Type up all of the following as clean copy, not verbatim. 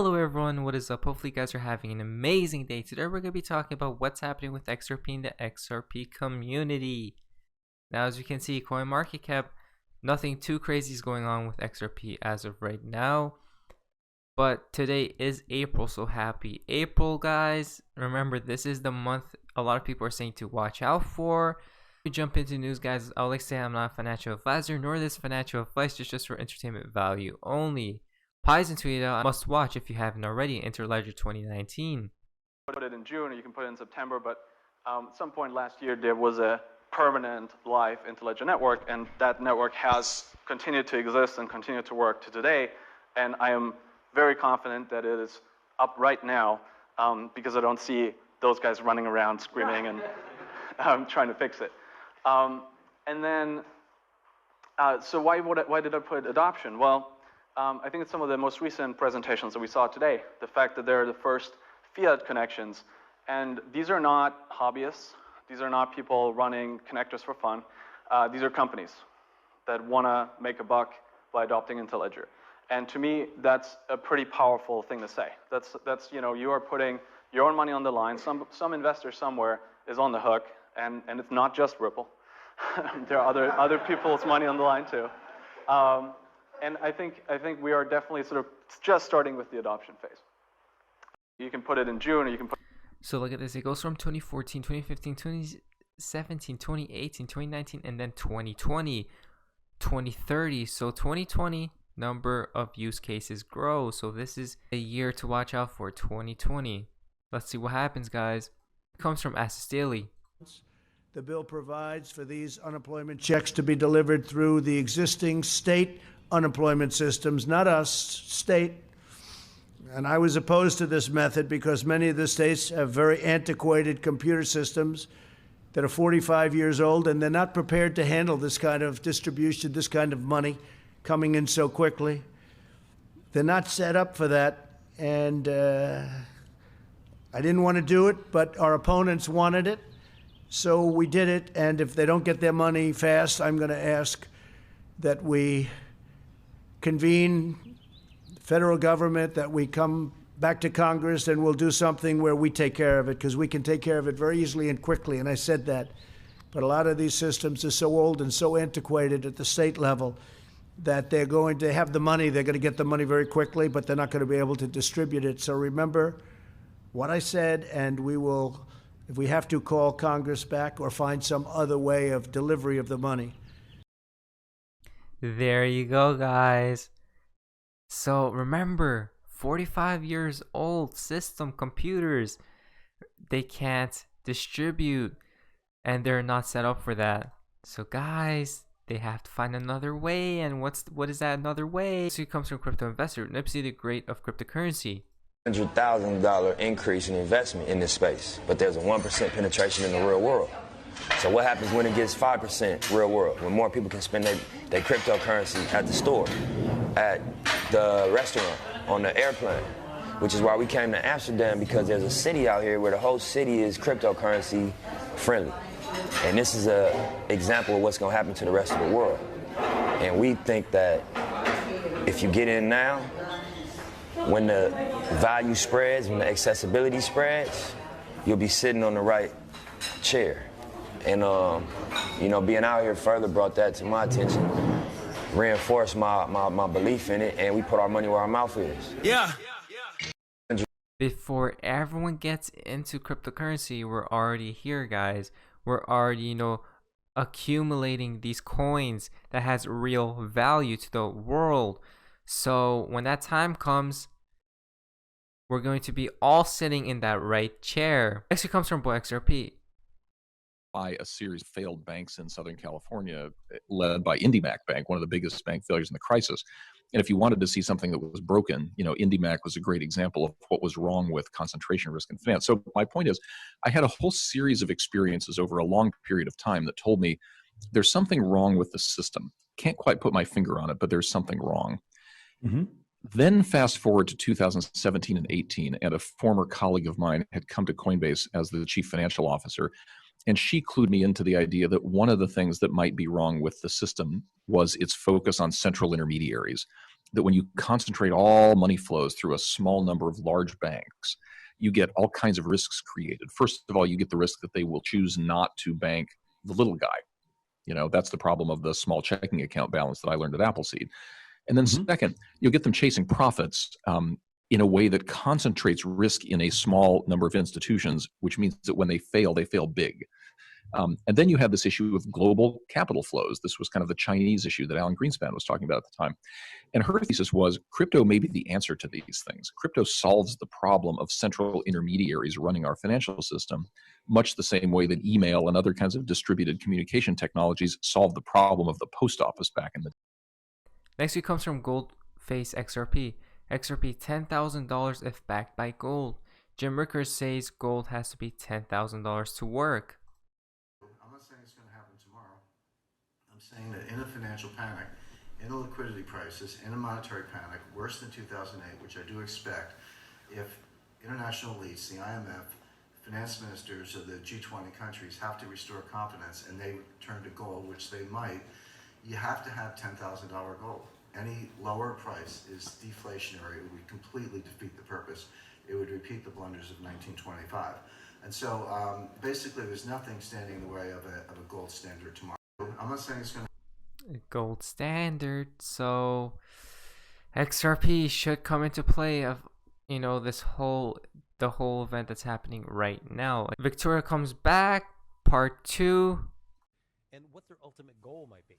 Hello everyone, what is up? Hopefully you guys are having an amazing day. Today we're going to be talking about what's happening with XRP in the XRP community. Now as you can see, CoinMarketCap, nothing too crazy is going on with XRP as of right now. But today is April, so happy April guys. Remember, this is the month a lot of people are saying to watch out for. We jump into news guys. I would like to say I'm not a financial advisor, nor this financial advice, it's just for entertainment value only. Pies into it, must watch if you haven't already. Interledger 2019. Put it in June, or you can put it in September, but at some point last year there was a permanent live Interledger network, and that network has continued to exist and continue to work to today, and I am very confident that it is up right now because I don't see those guys running around screaming and trying to fix it. So why did I put adoption? Well, I think it's some of the most recent presentations that we saw today. The fact that they're the first fiat connections. And these are not hobbyists. These are not people running connectors for fun. These are companies that want to make a buck by adopting Interledger. And to me, that's a pretty powerful thing to say. That's you are putting your own money on the line. Some investor somewhere is on the hook, and it's not just Ripple. There are other people's money on the line too. And I think we are definitely sort of just starting with the adoption phase. You can put it in June, or you can put. So look at this. It goes from 2014, 2015, 2017, 2018, 2019, and then 2020, 2030. So 2020 number of use cases grow. So this is a year to watch out for, 2020. Let's see what happens, guys. It comes from Assets Daily. The bill provides for these unemployment checks to be delivered through the existing state unemployment systems, not us, state. And I was opposed to this method because many of the states have very antiquated computer systems that are 45 years old, and they're not prepared to handle this kind of distribution, this kind of money coming in so quickly. They're not set up for that, and I didn't want to do it, but our opponents wanted it, so we did it. And if they don't get their money fast, I'm going to ask that we convene the federal government, that we come back to Congress, and we'll do something where we take care of it, because we can take care of it very easily and quickly, and I said that. But a lot of these systems are so old and so antiquated at the state level that they're going to have the money, they're going to get the money very quickly, but they're not going to be able to distribute it. So remember what I said, and we will, if we have to, call Congress back or find some other way of delivery of the money. There you go, guys. So remember, 45 years old system computers, they can't distribute, and they're not set up for that. So guys, they have to find another way. And what is that another way? So it comes from crypto investor Nipsey the Great of cryptocurrency. $100,000 increase in investment in this space, but there's a 1% penetration in the real world. So what happens when it gets 5% real world? When more people can spend their cryptocurrency at the store, at the restaurant, on the airplane, which is why we came to Amsterdam, because there's a city out here where the whole city is cryptocurrency friendly. And this is an example of what's going to happen to the rest of the world. And we think that if you get in now, when the value spreads, when the accessibility spreads, you'll be sitting on the right chair. And, being out here further brought that to my attention, reinforced my belief in it, and we put our money where our mouth is. Yeah. Before everyone gets into cryptocurrency, we're already here, guys. We're already, accumulating these coins that has real value to the world. So when that time comes, we're going to be all sitting in that right chair. Next, it comes from boy XRP. By a series of failed banks in Southern California, led by IndyMac Bank, one of the biggest bank failures in the crisis. And if you wanted to see something that was broken, IndyMac was a great example of what was wrong with concentration risk in finance. So my point is, I had a whole series of experiences over a long period of time that told me there's something wrong with the system. Can't quite put my finger on it, but there's something wrong. Mm-hmm. Then fast forward to 2017 and 18, and a former colleague of mine had come to Coinbase as the chief financial officer. And she clued me into the idea that one of the things that might be wrong with the system was its focus on central intermediaries. that when you concentrate all money flows through a small number of large banks, you get all kinds of risks created. First of all, you get the risk that they will choose not to bank the little guy. That's the problem of the small checking account balance that I learned at Appleseed. And then second, you'll get them chasing profits in a way that concentrates risk in a small number of institutions, which means that when they fail big. And then you have this issue of global capital flows. This was kind of the Chinese issue that Alan Greenspan was talking about at the time. And her thesis was crypto may be the answer to these things. Crypto solves the problem of central intermediaries running our financial system, much the same way that email and other kinds of distributed communication technologies solved the problem of the post office back in the day. Next week comes from Goldface XRP. XRP $10,000 if backed by gold. Jim Rickers says gold has to be $10,000 to work. I'm not saying it's going to happen tomorrow. I'm saying that in a financial panic, in a liquidity crisis, in a monetary panic, worse than 2008, which I do expect, if international elites, the IMF, finance ministers of the G20 countries have to restore confidence and they turn to gold, which they might, you have to have $10,000 gold. Any lower price is deflationary. It would completely defeat the purpose. It would repeat the blunders of 1925. And so basically there's nothing standing in the way of a gold standard tomorrow. I'm not saying it's going to Gold standard. So XRP should come into play of the whole event that's happening right now. Victoria comes back, part 2. And what their ultimate goal might be.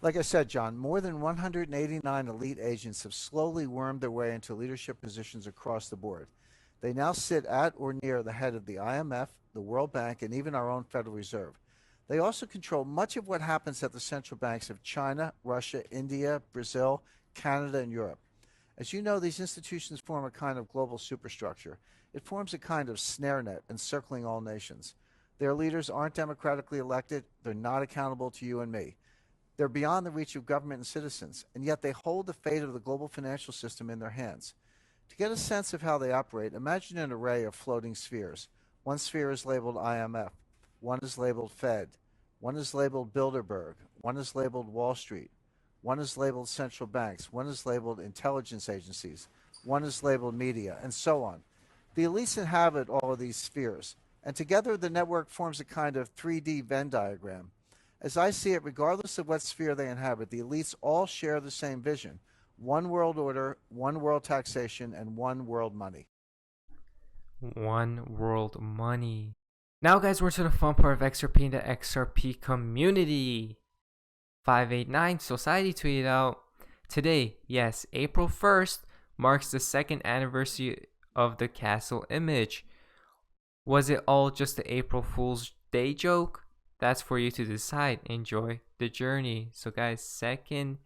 Like I said, John, more than 189 elite agents have slowly wormed their way into leadership positions across the board. They now sit at or near the head of the IMF, the World Bank, and even our own Federal Reserve. They also control much of what happens at the central banks of China, Russia, India, Brazil, Canada, and Europe. As you know, these institutions form a kind of global superstructure. It forms a kind of snare net encircling all nations. Their leaders aren't democratically elected. They're not accountable to you and me. They're beyond the reach of government and citizens, and yet they hold the fate of the global financial system in their hands. To get a sense of how they operate, imagine an array of floating spheres. One sphere is labeled IMF. One is labeled Fed. One is labeled Bilderberg. One is labeled Wall Street. One is labeled central banks. One is labeled intelligence agencies. One is labeled media, and so on. The elites inhabit all of these spheres, and together the network forms a kind of 3D Venn diagram. As I see it, regardless of what sphere they inhabit, the elites all share the same vision: one world order, one world taxation, and one world money. One world money. Now guys, we're to the fun part of XRP and the XRP community. 589 Society tweeted out, today, yes, April 1st, marks the second anniversary of the castle image. Was it all just the April Fool's Day joke? That's for you to decide. Enjoy the journey. So guys, second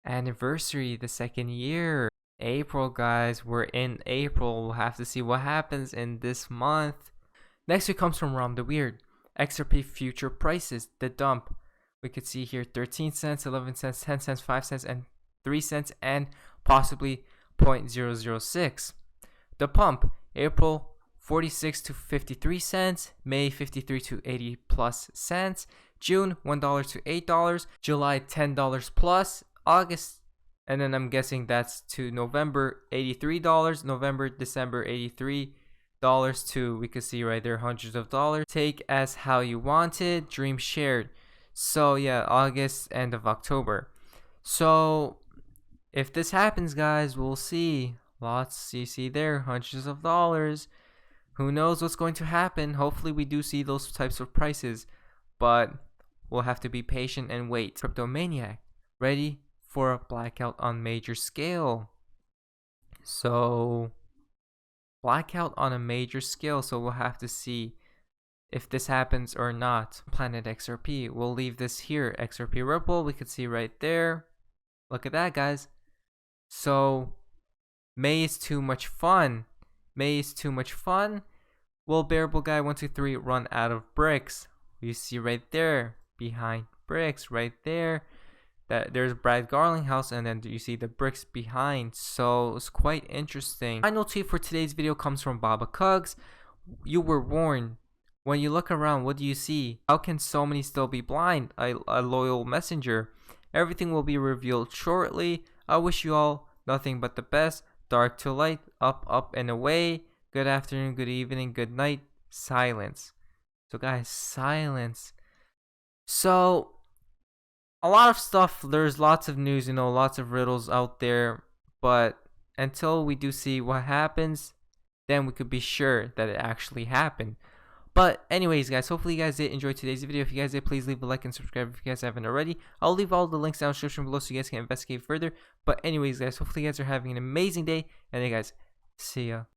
anniversary, the second year. April, guys, we're in April. We'll have to see what happens in this month. Next, it comes from Rom the Weird. XRP future prices, the dump. We could see here 13 cents, 11 cents, 10 cents, 5 cents, and 3 cents, and possibly 0.006. The pump, April 46 to 53 cents, May 53 to 80 plus cents, June $1 to $8, July $10 plus, August, and then I'm guessing that's to November $83, November, December $83 to, we could see right there, hundreds of dollars. Take as how you want it, dream shared. So yeah, August, end of October. So if this happens, guys, we'll see. Lots, you see there, hundreds of dollars. Who knows what's going to happen? Hopefully we do see those types of prices, but we'll have to be patient and wait. Cryptomaniac, ready for a blackout on major scale. So blackout on a major scale, so we'll have to see if this happens or not. Planet XRP, we'll leave this here. XRP Ripple, we could see right there. Look at that, guys. So May is too much fun. May is too much fun. Will Bearable Guy 123 run out of bricks? You see right there, behind bricks, right there. That there's Brad Garlinghouse, and then you see the bricks behind. So it's quite interesting. Final tweet for today's video comes from Baba Cugs. You were warned. When you look around, what do you see? How can so many still be blind? A loyal messenger. Everything will be revealed shortly. I wish you all nothing but the best. Dark to light, up, up, and away. Good afternoon, good evening, good night. Silence. So guys, silence. So, a lot of stuff, there's lots of news, lots of riddles out there. But until we do see what happens, then we could be sure that it actually happened. But anyways, guys, hopefully you guys did enjoy today's video. If you guys did, please leave a like and subscribe if you guys haven't already. I'll leave all the links down in the description below so you guys can investigate further. But anyways, guys, hopefully you guys are having an amazing day. And then, guys, see ya.